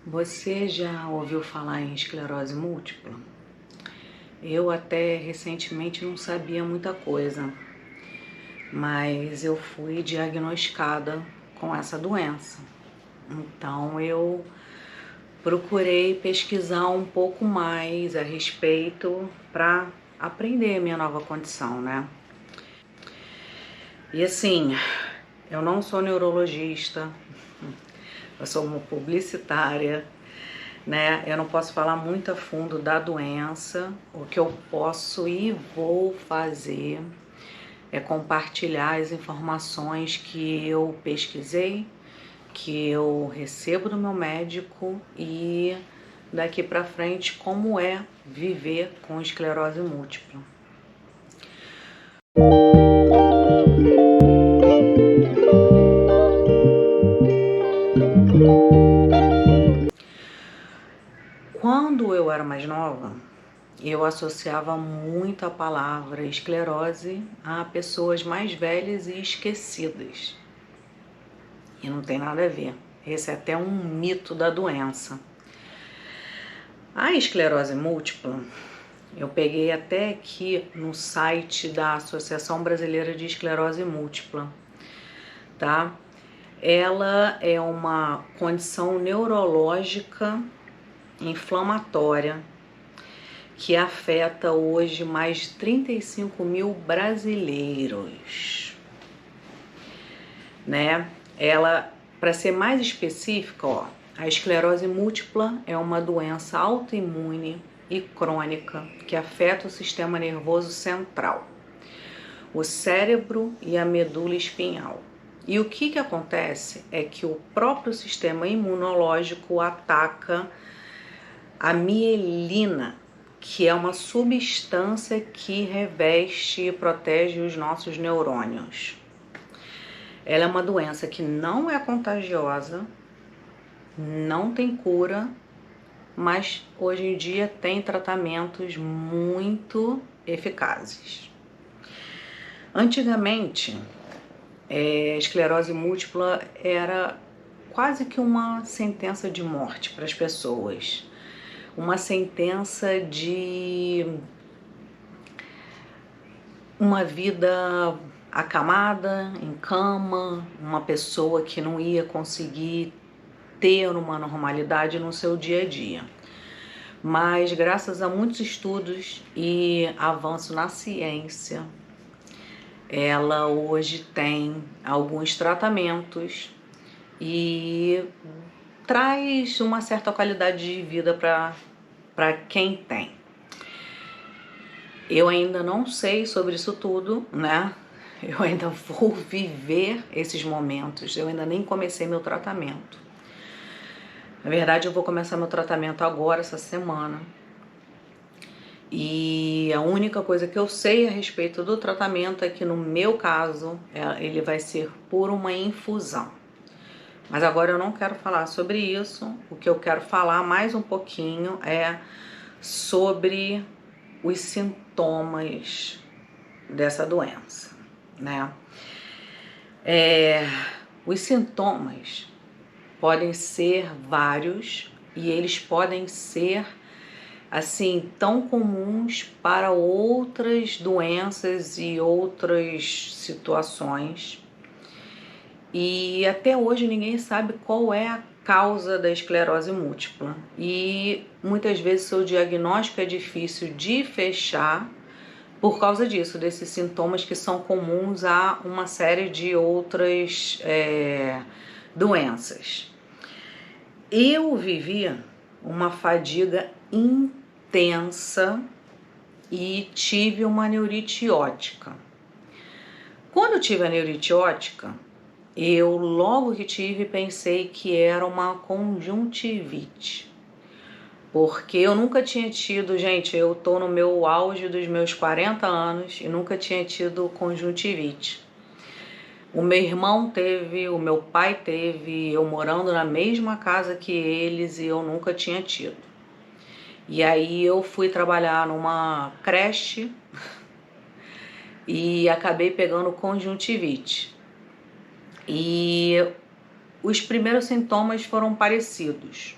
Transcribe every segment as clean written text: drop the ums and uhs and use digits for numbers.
Você já ouviu falar em esclerose múltipla? Eu até recentemente não sabia muita coisa, mas eu fui diagnosticada com essa doença. Então eu procurei pesquisar um pouco mais a respeito para aprender a minha nova condição, né? E assim, eu não sou neurologista, eu sou uma publicitária, né? Eu não posso falar muito a fundo da doença. O que eu posso e vou fazer é compartilhar as informações que eu pesquisei, que eu recebo do meu médico e daqui para frente como é viver com esclerose múltipla. Quando eu era mais nova, eu associava muito a palavra esclerose a pessoas mais velhas e esquecidas. E não tem nada a ver. Esse é até um mito da doença. A esclerose múltipla, eu peguei até aqui no site da Associação Brasileira de Esclerose Múltipla, tá? Ela é uma condição neurológica inflamatória que afeta hoje mais de 35 mil brasileiros, né? Ela, para ser mais específica, ó, a esclerose múltipla é uma doença autoimune e crônica que afeta o sistema nervoso central, o cérebro e a medula espinhal. E o que acontece é que o próprio sistema imunológico ataca a mielina, que é uma substância que reveste e protege os nossos neurônios. Ela é uma doença que não é contagiosa, não tem cura, mas hoje em dia tem tratamentos muito eficazes. Antigamente, a esclerose múltipla era quase que uma sentença de morte para as pessoas. Uma sentença de uma vida acamada, em cama, uma pessoa que não ia conseguir ter uma normalidade no seu dia a dia. Mas graças a muitos estudos e avanço na ciência, ela hoje tem alguns tratamentos e traz uma certa qualidade de vida para quem tem. Eu ainda não sei sobre isso tudo, né? Eu ainda vou viver esses momentos, eu ainda nem comecei meu tratamento. Na verdade, eu vou começar meu tratamento agora, essa semana. E a única coisa que eu sei a respeito do tratamento é que no meu caso, ele vai ser por uma infusão. Mas agora eu não quero falar sobre isso. O que eu quero falar mais um pouquinho é sobre os sintomas dessa doença, né? Os sintomas podem ser vários e eles podem ser assim tão comuns para outras doenças e outras situações. E até hoje ninguém sabe qual é a causa da esclerose múltipla. E muitas vezes o diagnóstico é difícil de fechar por causa disso, desses sintomas que são comuns a uma série de outras doenças. Eu vivia uma fadiga intensa e tive uma neurite óptica. Quando eu tive a neurite óptica, eu logo que tive pensei que era uma conjuntivite. Porque eu nunca tinha tido, gente, eu tô no meu auge dos meus 40 anos e nunca tinha tido conjuntivite. O meu irmão teve, o meu pai teve, eu morando na mesma casa que eles e eu nunca tinha tido. E aí eu fui trabalhar numa creche e acabei pegando conjuntivite. E os primeiros sintomas foram parecidos.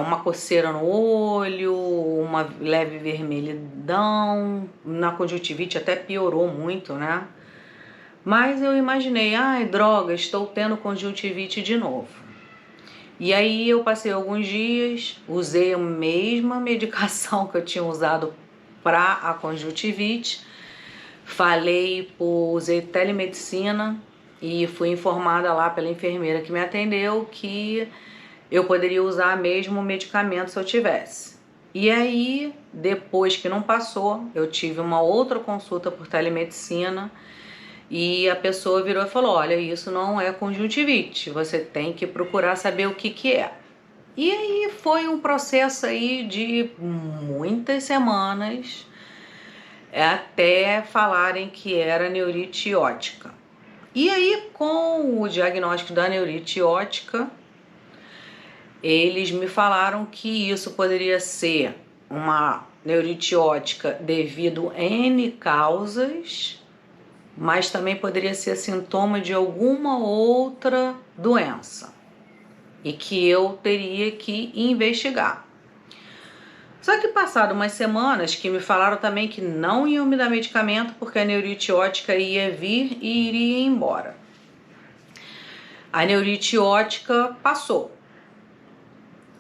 uma coceira no olho, uma leve vermelhidão, na conjuntivite até piorou muito, né? Mas eu imaginei, ai, droga, estou tendo conjuntivite de novo. E aí eu passei alguns dias, usei a mesma medicação que eu tinha usado para a conjuntivite, usei telemedicina e fui informada lá pela enfermeira que me atendeu que eu poderia usar mesmo o medicamento se eu tivesse. E aí, depois que não passou, eu tive uma outra consulta por telemedicina e a pessoa virou e falou, olha, isso não é conjuntivite, você tem que procurar saber o que que é. E aí foi um processo aí de muitas semanas até falarem que era neurite ótica. E aí, com o diagnóstico da neurite ótica, eles me falaram que isso poderia ser uma neurite ótica devido a N causas, mas também poderia ser sintoma de alguma outra doença e que eu teria que investigar. Só que passado umas semanas que me falaram também que não iam me dar medicamento porque a neurite ótica ia vir e iria embora. A neurite ótica passou.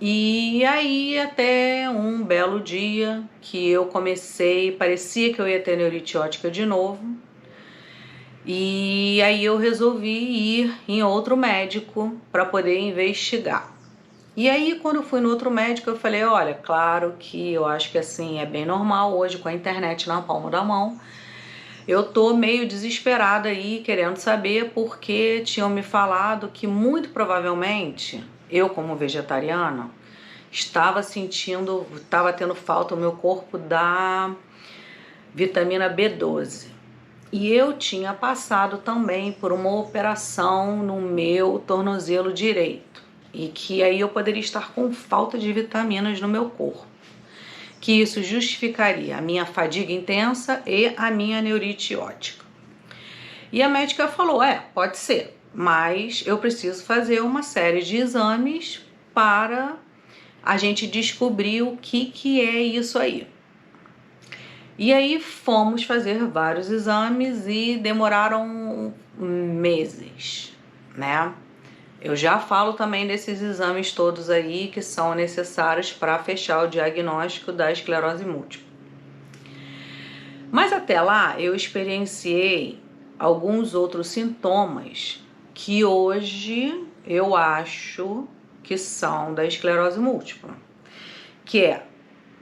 E aí até um belo dia que eu parecia que eu ia ter neurite ótica de novo. E aí eu resolvi ir em outro médico para poder investigar. E aí quando eu fui no outro médico eu falei, olha, claro que eu acho que assim é bem normal hoje com a internet na palma da mão. Eu tô meio desesperada aí querendo saber porque tinham me falado que muito provavelmente eu como vegetariana estava tendo falta no meu corpo da vitamina B12. E eu tinha passado também por uma operação no meu tornozelo direito. E que aí eu poderia estar com falta de vitaminas no meu corpo. Que isso justificaria a minha fadiga intensa e a minha neurite ótica. E a médica falou, pode ser, mas eu preciso fazer uma série de exames para a gente descobrir o que é isso aí. E aí fomos fazer vários exames e demoraram meses, né? Eu já falo também desses exames todos aí que são necessários para fechar o diagnóstico da esclerose múltipla. Mas até lá eu experienciei alguns outros sintomas que hoje eu acho que são da esclerose múltipla, que é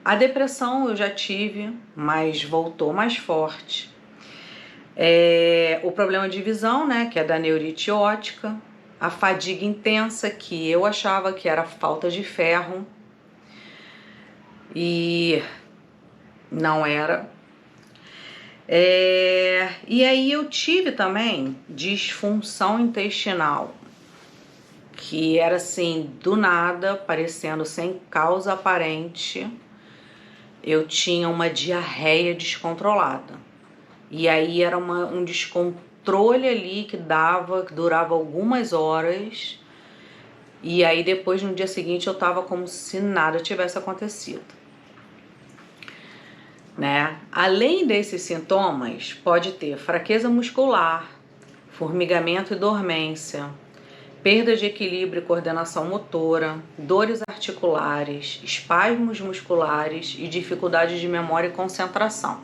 a depressão eu já tive, mas voltou mais forte. O problema de visão, né, que é da neurite ótica. A fadiga intensa, que eu achava que era falta de ferro. E não era. E aí eu tive também disfunção intestinal, que era assim, do nada, parecendo sem causa aparente. Eu tinha uma diarreia descontrolada. E aí era um descontrole ali que durava algumas horas. E aí depois, no dia seguinte, eu tava como se nada tivesse acontecido. Né? Além desses sintomas, pode ter fraqueza muscular, formigamento e dormência, perda de equilíbrio e coordenação motora, dores articulares, espasmos musculares e dificuldade de memória e concentração.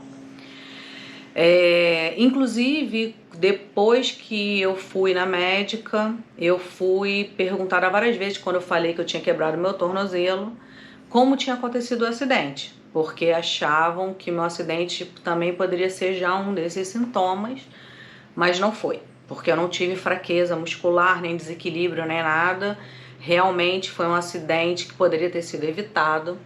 Inclusive, depois que eu fui na médica, eu fui perguntada várias vezes, quando eu falei que eu tinha quebrado meu tornozelo, como tinha acontecido o acidente, porque achavam que meu acidente também poderia ser já um desses sintomas, mas não foi. Porque eu não tive fraqueza muscular, nem desequilíbrio, nem nada. Realmente foi um acidente que poderia ter sido evitado,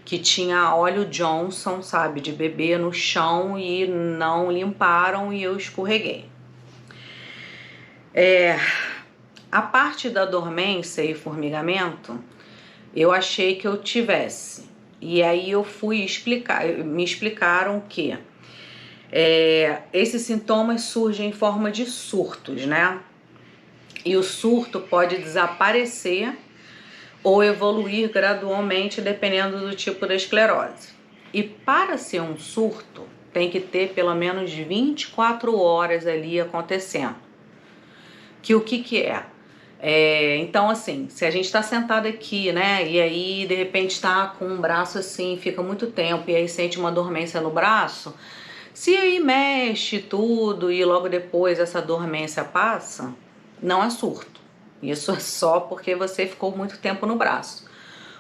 que tinha óleo Johnson, sabe, de bebê no chão e não limparam e eu escorreguei. A parte da dormência e formigamento, eu achei que eu tivesse. E aí eu fui me explicaram que esses sintomas surgem em forma de surtos, né? E o surto pode desaparecer ou evoluir gradualmente dependendo do tipo da esclerose. E para ser um surto, tem que ter pelo menos 24 horas ali acontecendo. Que o que é? Então, assim, se a gente está sentado aqui, né, e aí de repente está com um braço assim, fica muito tempo, e aí sente uma dormência no braço, se aí mexe tudo e logo depois essa dormência passa, não é surto. Isso é só porque você ficou muito tempo no braço.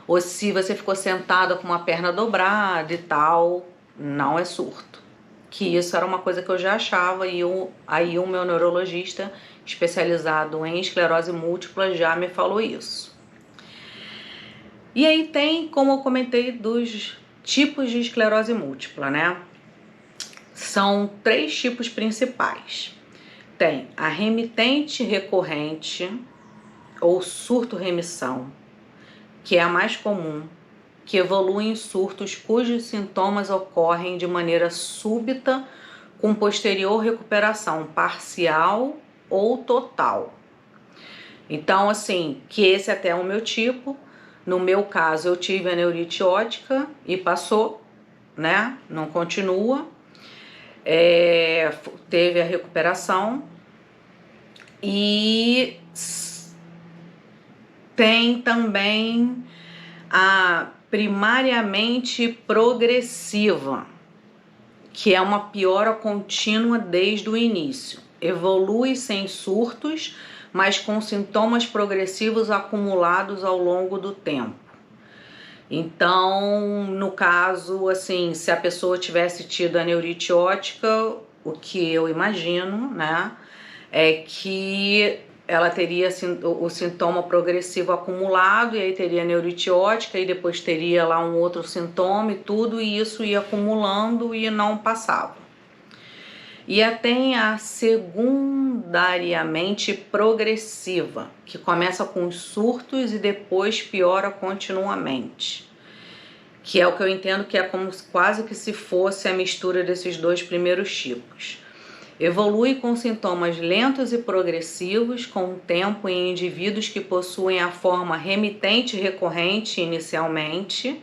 Ou se você ficou sentada com uma perna dobrada e tal, não é surto. Que isso era uma coisa que eu já achava e aí o meu neurologista especializado em esclerose múltipla já me falou isso. E aí tem, como eu comentei, dos tipos de esclerose múltipla, né? São 3 tipos principais. Tem a remitente recorrente ou surto-remissão, que é a mais comum, que evolui em surtos cujos sintomas ocorrem de maneira súbita, com posterior recuperação parcial ou total. Então, assim, que esse até é o meu tipo. No meu caso, eu tive a neurite ótica e passou, né? Não continua. Teve a recuperação. E tem também a primariamente progressiva, que é uma piora contínua desde o início. Evolui sem surtos, mas com sintomas progressivos acumulados ao longo do tempo. Então, no caso, assim, se a pessoa tivesse tido a neurite ótica, o que eu imagino, né, é que ela teria o sintoma progressivo acumulado, e aí teria neurite ótica, e depois teria lá um outro sintoma e tudo, e isso ia acumulando e não passava. E tem a secundariamente progressiva, que começa com surtos e depois piora continuamente. Que é o que eu entendo que é como quase que se fosse a mistura desses 2 primeiros tipos. Evolui com sintomas lentos e progressivos com o tempo em indivíduos que possuem a forma remitente recorrente inicialmente,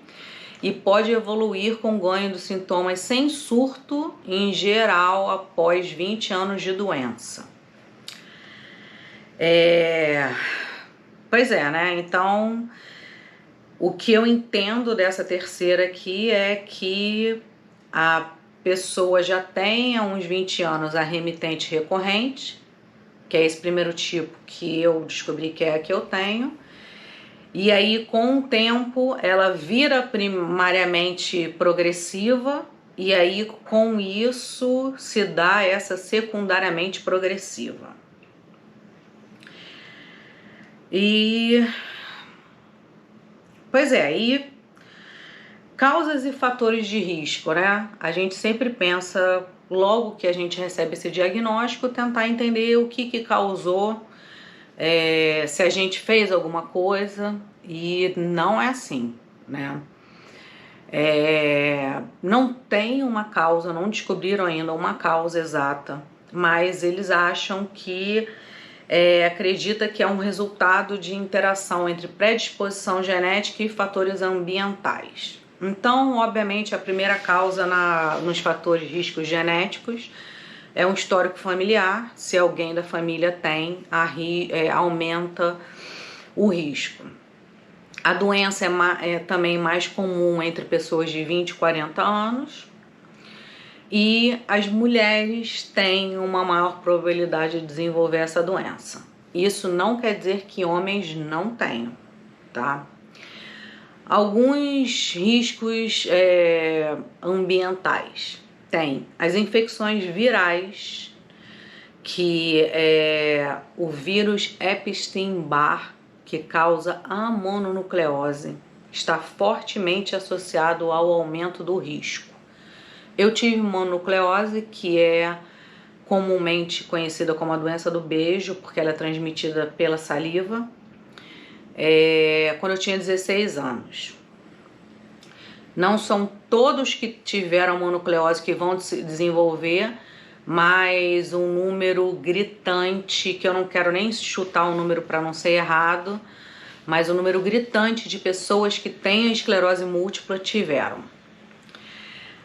e pode evoluir com ganho dos sintomas sem surto, em geral, após 20 anos de doença. Pois é, né? Então, o que eu entendo dessa terceira aqui é que a pessoa já tem há uns 20 anos a remitente recorrente, que é esse primeiro tipo que eu descobri que é a que eu tenho. E aí, com o tempo, ela vira primariamente progressiva, e aí, com isso, se dá essa secundariamente progressiva. Pois é, e causas e fatores de risco, né? A gente sempre pensa, logo que a gente recebe esse diagnóstico, tentar entender o que causou, se a gente fez alguma coisa, e não é assim, né? Não tem uma causa, não descobriram ainda uma causa exata, mas eles acham que acredita que é um resultado de interação entre predisposição genética e fatores ambientais. Então, obviamente, a primeira causa nos fatores riscos genéticos é um histórico familiar. Se alguém da família tem, aumenta o risco. A doença é também mais comum entre pessoas de 20 e 40 anos. E as mulheres têm uma maior probabilidade de desenvolver essa doença. Isso não quer dizer que homens não tenham, tá? Alguns riscos ambientais. Tem as infecções virais, que é o vírus Epstein-Barr, que causa a mononucleose, está fortemente associado ao aumento do risco. Eu tive mononucleose, que é comumente conhecida como a doença do beijo, porque ela é transmitida pela saliva, quando eu tinha 16 anos. Não são todos que tiveram mononucleose que vão se desenvolver, mas um número gritante, que eu não quero nem chutar o número para não ser errado, mas o número gritante de pessoas que têm a esclerose múltipla tiveram.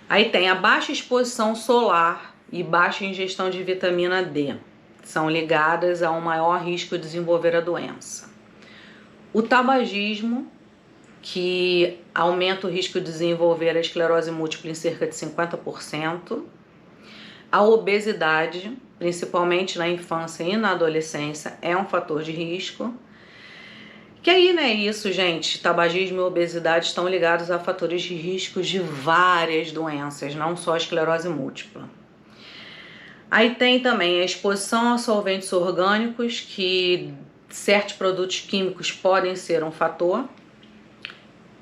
Aí tem a baixa exposição solar e baixa ingestão de vitamina D, são ligadas a um maior risco de desenvolver a doença. O tabagismo, que aumenta o risco de desenvolver a esclerose múltipla em cerca de 50%. A obesidade, principalmente na infância e na adolescência, é um fator de risco. Que aí, né, isso, gente, tabagismo e obesidade estão ligados a fatores de risco de várias doenças, não só a esclerose múltipla. Aí tem também a exposição a solventes orgânicos, que certos produtos químicos podem ser um fator,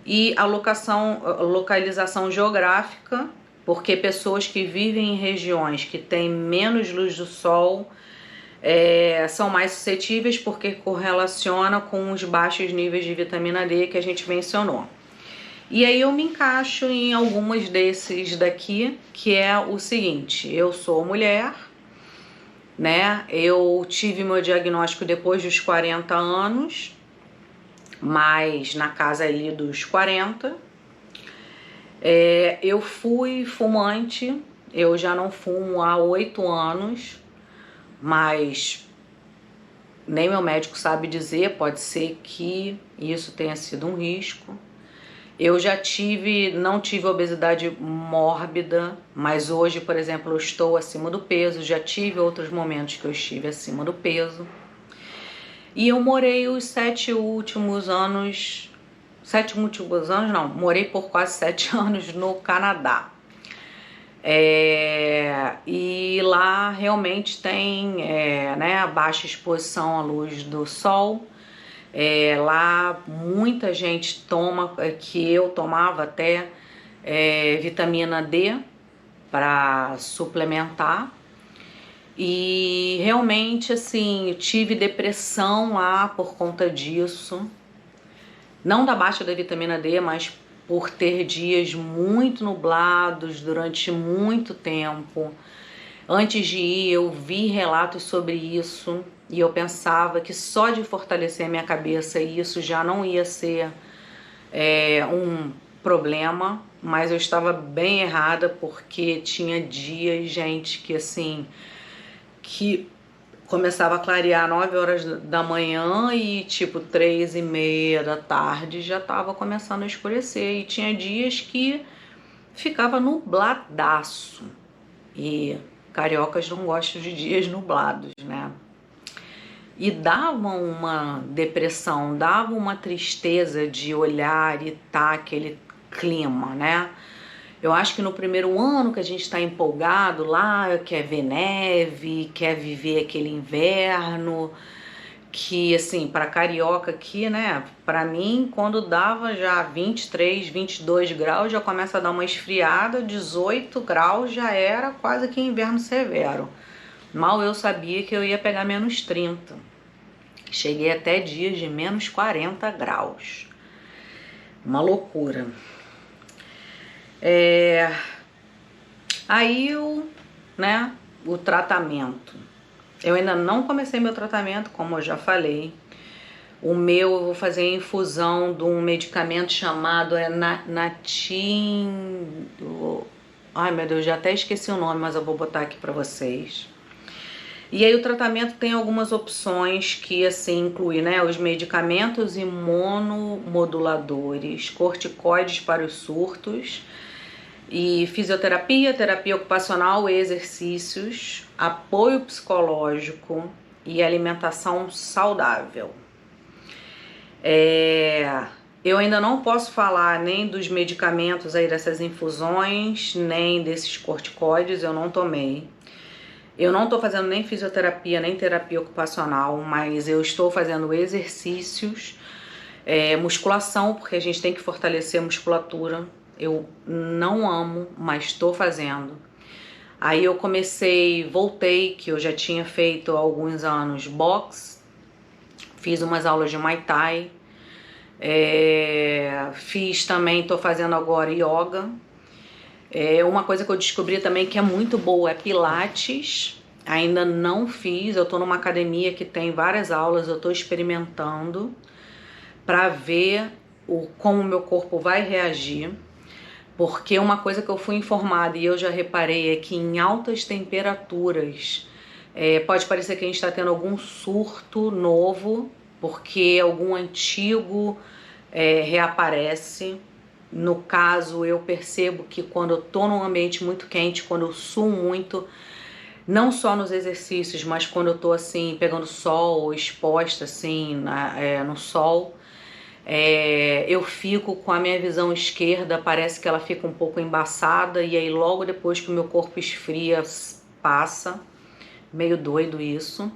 e a localização geográfica, porque pessoas que vivem em regiões que têm menos luz do sol são mais suscetíveis, porque correlaciona com os baixos níveis de vitamina D que a gente mencionou. E aí eu me encaixo em algumas desses daqui, que é o seguinte: eu sou mulher, né? Eu tive meu diagnóstico depois dos 40 anos, mas na casa ali dos 40. Eu fui fumante, eu já não fumo há 8 anos, mas nem meu médico sabe dizer, pode ser que isso tenha sido um risco. Eu já não tive obesidade mórbida, mas hoje, por exemplo, eu estou acima do peso, já tive outros momentos que eu estive acima do peso. E eu morei os 7 últimos anos, morei por quase 7 anos no Canadá. E lá realmente tem né, baixa exposição à luz do sol. Lá muita gente toma, que eu tomava até vitamina D para suplementar. E realmente assim, eu tive depressão lá por conta disso. Não da baixa da vitamina D, mas por ter dias muito nublados durante muito tempo. Antes de ir, eu vi relatos sobre isso e eu pensava que só de fortalecer a minha cabeça isso já não ia ser um problema, mas eu estava bem errada, porque tinha dias, gente, que assim, que começava a clarear 9 horas da manhã e tipo 3:30 da tarde já estava começando a escurecer, e tinha dias que ficava nubladaço, e cariocas não gostam de dias nublados, né? E dava uma depressão, dava uma tristeza de olhar e tá aquele clima, né? Eu acho que no primeiro ano que a gente está empolgado lá, quer ver neve, quer viver aquele inverno, que assim, para carioca aqui, né, para mim, quando dava já 23, 22 graus, já começa a dar uma esfriada, 18 graus já era quase que inverno severo. Mal eu sabia que eu ia pegar menos 30. Cheguei até dias de menos 40 graus. Uma loucura. Aí o tratamento. Eu ainda não comecei meu tratamento, como eu já falei. O meu, eu vou fazer a infusão de um medicamento chamado Natin... Ai, meu Deus, já até esqueci o nome, mas eu vou botar aqui pra vocês. E aí o tratamento tem algumas opções que, assim, inclui, né, os medicamentos imunomoduladores, corticoides para os surtos, e fisioterapia, terapia ocupacional, exercícios, apoio psicológico e alimentação saudável. Eu ainda não posso falar nem dos medicamentos aí dessas infusões, nem desses corticoides, eu não tomei. Eu não estou fazendo nem fisioterapia, nem terapia ocupacional, mas eu estou fazendo exercícios, musculação, porque a gente tem que fortalecer a musculatura. Eu não amo, mas estou fazendo. Aí eu voltei, que eu já tinha feito há alguns anos boxe, fiz umas aulas de Muay Thai, fiz também, estou fazendo agora yoga. Uma coisa que eu descobri também que é muito boa é pilates. Ainda não fiz, eu estou numa academia que tem várias aulas, eu estou experimentando. para ver como o meu corpo vai reagir, porque uma coisa que eu fui informada e eu já reparei é que em altas temperaturas pode parecer que a gente está tendo algum surto novo, porque algum antigo reaparece. No caso, eu percebo que quando eu tô num ambiente muito quente, quando eu suo muito, não só nos exercícios, mas quando eu tô assim, pegando sol ou exposta assim no sol, eu fico com a minha visão esquerda, parece que ela fica um pouco embaçada, e aí logo depois que o meu corpo esfria, passa. Meio doido isso.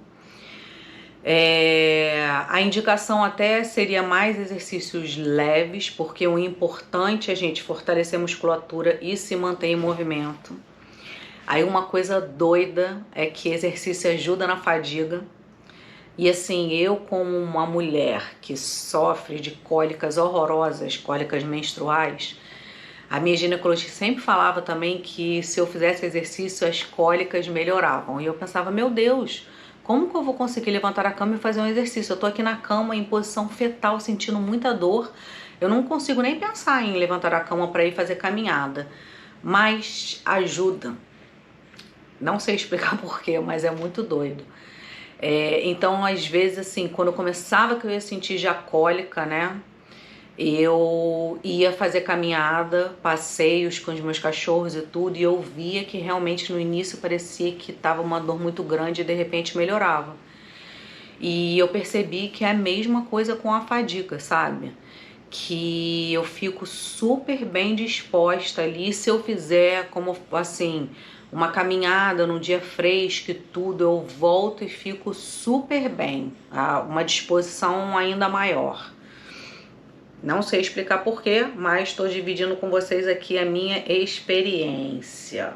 A indicação até seria mais exercícios leves, porque o importante é a gente fortalecer a musculatura e se manter em movimento. Aí uma coisa doida é que exercício ajuda na fadiga. E assim, eu como uma mulher que sofre de cólicas horrorosas, cólicas menstruais, a minha ginecologista sempre falava também que se eu fizesse exercício as cólicas melhoravam. E eu pensava, meu Deus, como que eu vou conseguir levantar a cama e fazer um exercício? Eu tô aqui na cama em posição fetal, sentindo muita dor. Eu não consigo nem pensar em levantar a cama para ir fazer caminhada. Mas ajuda. Não sei explicar porquê, mas é muito doido. Então, às vezes, assim, quando eu começava que eu ia sentir já cólica, né? Eu ia fazer caminhada, passeios com os meus cachorros e tudo, e eu via que realmente no início parecia que tava uma dor muito grande e de repente melhorava. E eu percebi que é a mesma coisa com a fadiga, sabe? Que eu fico super bem disposta ali se eu fizer como assim, uma caminhada num dia fresco e tudo, eu volto e fico super bem, uma disposição ainda maior. Não sei explicar porquê, mas estou dividindo com vocês aqui a minha experiência.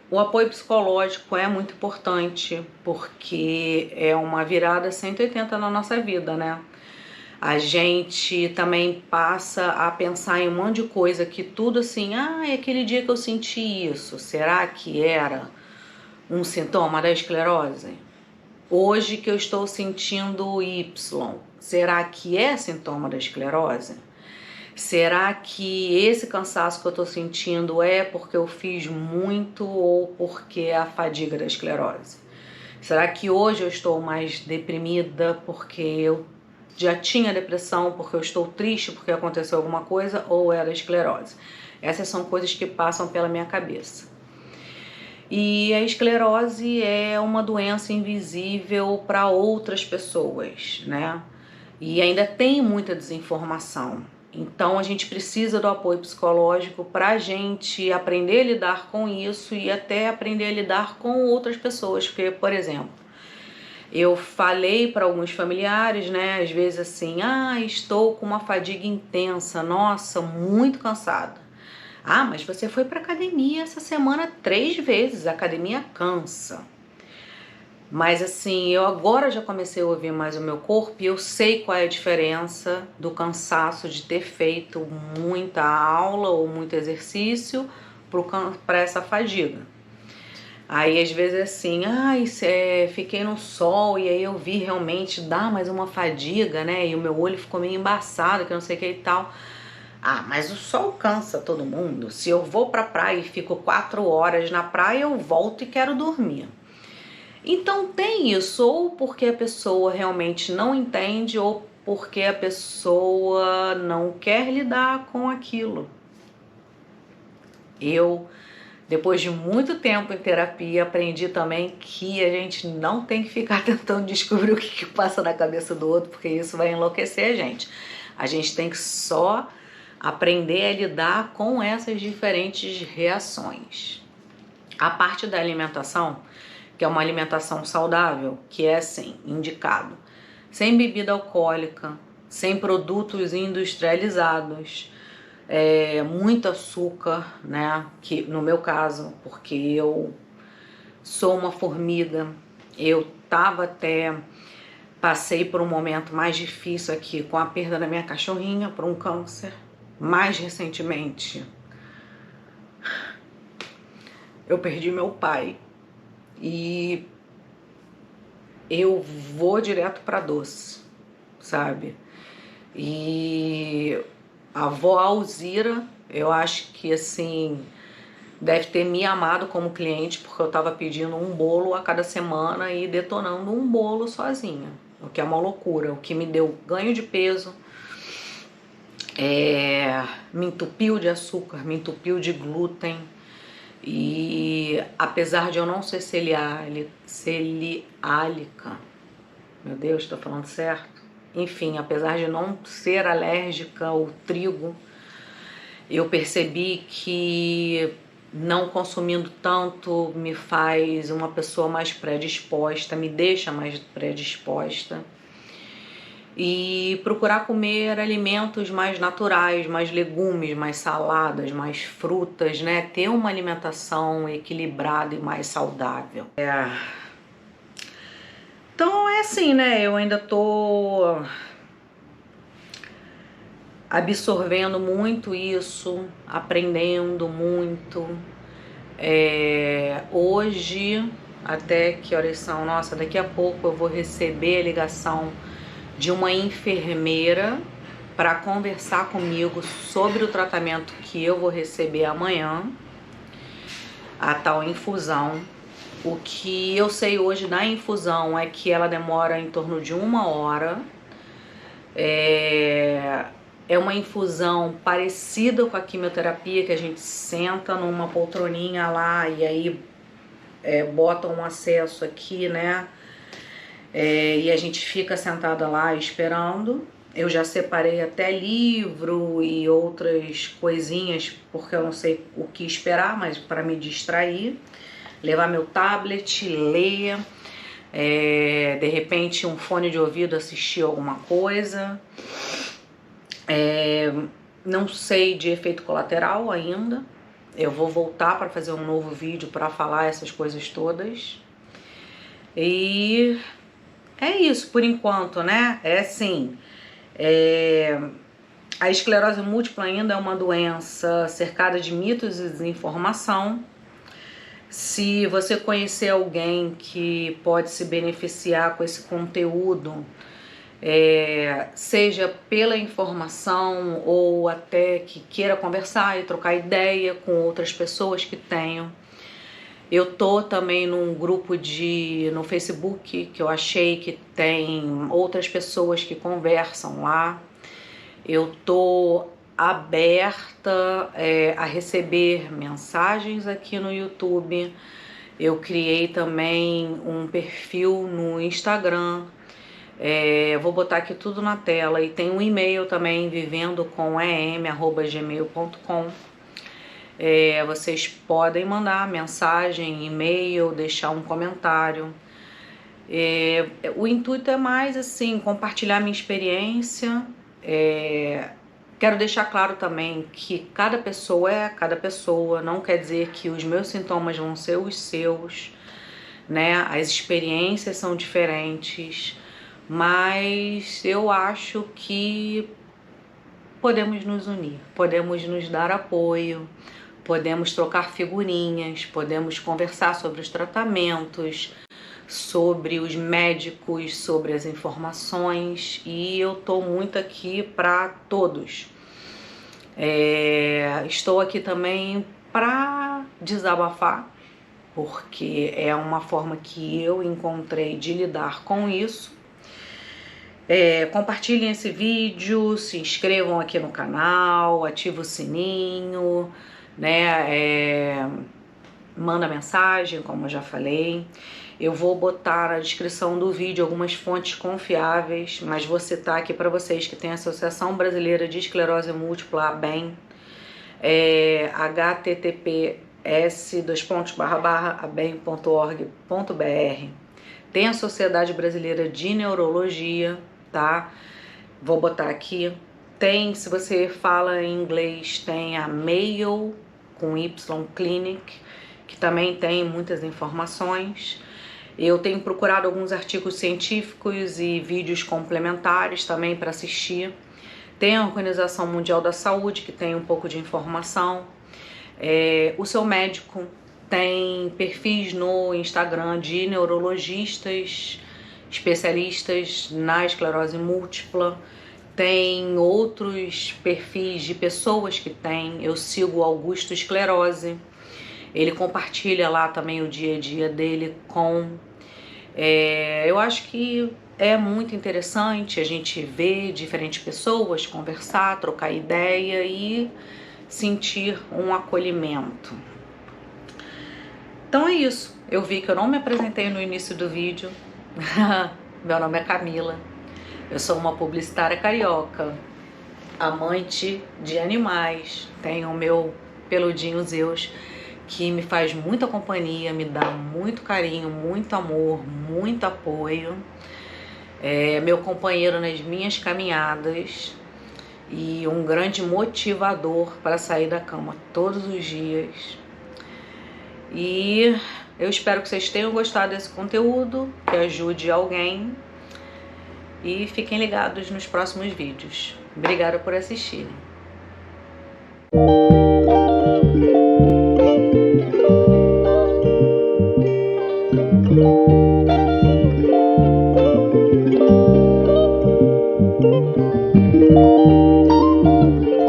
O apoio psicológico é muito importante, porque é uma virada 180 na nossa vida, né? A gente também passa a pensar em um monte de coisa que tudo assim, é aquele dia que eu senti isso, será que era um sintoma da esclerose? Hoje que eu estou sentindo Y, será que é sintoma da esclerose? Será que esse cansaço que eu estou sentindo é porque eu fiz muito ou porque é a fadiga da esclerose? Será que hoje eu estou mais deprimida porque eu já tinha depressão, porque eu estou triste porque aconteceu alguma coisa, ou era esclerose? Essas são coisas que passam pela minha cabeça. E a esclerose é uma doença invisível para outras pessoas, né? E ainda tem muita desinformação. Então a gente precisa do apoio psicológico para a gente aprender a lidar com isso e até aprender a lidar com outras pessoas. Porque, por exemplo, eu falei para alguns familiares, né? Às vezes assim, estou com uma fadiga intensa, nossa, muito cansada. Mas você foi para academia essa semana 3 vezes, a academia cansa. Mas assim, eu agora já comecei a ouvir mais o meu corpo e eu sei qual é a diferença do cansaço de ter feito muita aula ou muito exercício para essa fadiga. Aí às vezes é assim, fiquei no sol e aí eu vi realmente dá mais uma fadiga, né? E o meu olho ficou meio embaçado, que eu não sei o que e tal. Mas o sol cansa todo mundo. Se eu vou pra praia e fico 4 horas na praia, eu volto e quero dormir. Então tem isso, ou porque a pessoa realmente não entende, ou porque a pessoa não quer lidar com aquilo. Eu, depois de muito tempo em terapia, aprendi também que a gente não tem que ficar tentando descobrir o que passa na cabeça do outro, porque isso vai enlouquecer a gente. A gente tem que só aprender a lidar com essas diferentes reações. A parte da alimentação, que é uma alimentação saudável, que é assim, indicado, sem bebida alcoólica, sem produtos industrializados, muito açúcar, né? Que no meu caso, porque eu sou uma formiga, passei por um momento mais difícil aqui com a perda da minha cachorrinha por um câncer. Mais recentemente, eu perdi meu pai e eu vou direto para doce. sabe? E a avó Alzira, eu acho que assim, deve ter me amado como cliente, porque eu tava pedindo um bolo a cada semana e detonando um bolo sozinha, o que é uma loucura, o que me deu ganho de peso, me entupiu de açúcar, me entupiu de glúten. E apesar de eu não ser celiálica, meu Deus, estou falando certo? Enfim, apesar de não ser alérgica ao trigo, eu percebi que não consumindo tanto me faz uma pessoa mais predisposta, me deixa mais predisposta. E procurar comer alimentos mais naturais, mais legumes, mais saladas, mais frutas, né? Ter uma alimentação equilibrada e mais saudável. Então é assim, né? Eu ainda tô absorvendo muito isso, aprendendo muito. Hoje, até que horas são? Nossa, daqui a pouco eu vou receber a ligação de uma enfermeira para conversar comigo sobre o tratamento que eu vou receber amanhã, a tal infusão. O que eu sei hoje da infusão é que ela demora em torno de 1 hora. É uma infusão parecida com a quimioterapia, que a gente senta numa poltroninha lá e aí bota um acesso aqui, né? E a gente fica sentada lá esperando. Eu já separei até livro e outras coisinhas, porque eu não sei o que esperar, mas para me distrair. Levar meu tablet, ler, de repente um fone de ouvido, assistir alguma coisa. Não sei de efeito colateral ainda. Eu vou voltar para fazer um novo vídeo para falar essas coisas todas. E é isso por enquanto, né? A esclerose múltipla ainda é uma doença cercada de mitos e desinformação. Se você conhecer alguém que pode se beneficiar com esse conteúdo, seja pela informação ou até que queira conversar e trocar ideia com outras pessoas que tenham. Eu tô também num grupo no Facebook que eu achei que tem outras pessoas que conversam lá. Eu tô aberta a receber mensagens aqui no YouTube. Eu criei também um perfil no Instagram. Vou botar aqui tudo na tela. E tem um e-mail também, vivendo.com@gmail.com. Vocês podem mandar mensagem, e-mail, deixar um comentário. O intuito é mais assim, compartilhar minha experiência. Quero deixar claro também que cada pessoa é cada pessoa, não quer dizer que os meus sintomas vão ser os seus, né? As experiências são diferentes, mas eu acho que podemos nos unir, podemos nos dar apoio, podemos trocar figurinhas, podemos conversar sobre os tratamentos, sobre os médicos, sobre as informações, e eu tô muito aqui para todos. Estou aqui também para desabafar, porque é uma forma que eu encontrei de lidar com isso. Compartilhem esse vídeo, se inscrevam aqui no canal, ativem o sininho, né? Manda mensagem, como eu já falei. Eu vou botar na descrição do vídeo algumas fontes confiáveis, mas vou citar aqui para vocês que tem a Associação Brasileira de Esclerose Múltipla, ABEM, https://abem.org.br. Tem a Sociedade Brasileira de Neurologia, tá? Vou botar aqui. Tem, se você fala em inglês, tem a Mayo com Y Clinic, que também tem muitas informações. Eu tenho procurado alguns artigos científicos e vídeos complementares também para assistir. Tem a Organização Mundial da Saúde, que tem um pouco de informação. O seu médico tem perfis no Instagram de neurologistas especialistas na esclerose múltipla, tem outros perfis de pessoas que têm. Eu sigo o Augusto Esclerose, ele compartilha lá também o dia a dia dele com... eu acho que é muito interessante a gente ver diferentes pessoas, conversar, trocar ideia e sentir um acolhimento. Então é isso. Eu vi que eu não me apresentei no início do vídeo. Meu nome é Camila. Eu sou uma publicitária carioca, amante de animais. Tenho o meu peludinho Zeus, que me faz muita companhia, me dá muito carinho, muito amor, muito apoio. É meu companheiro nas minhas caminhadas e um grande motivador para sair da cama todos os dias. E eu espero que vocês tenham gostado desse conteúdo, que ajude alguém. E fiquem ligados nos próximos vídeos. Obrigada por assistirem.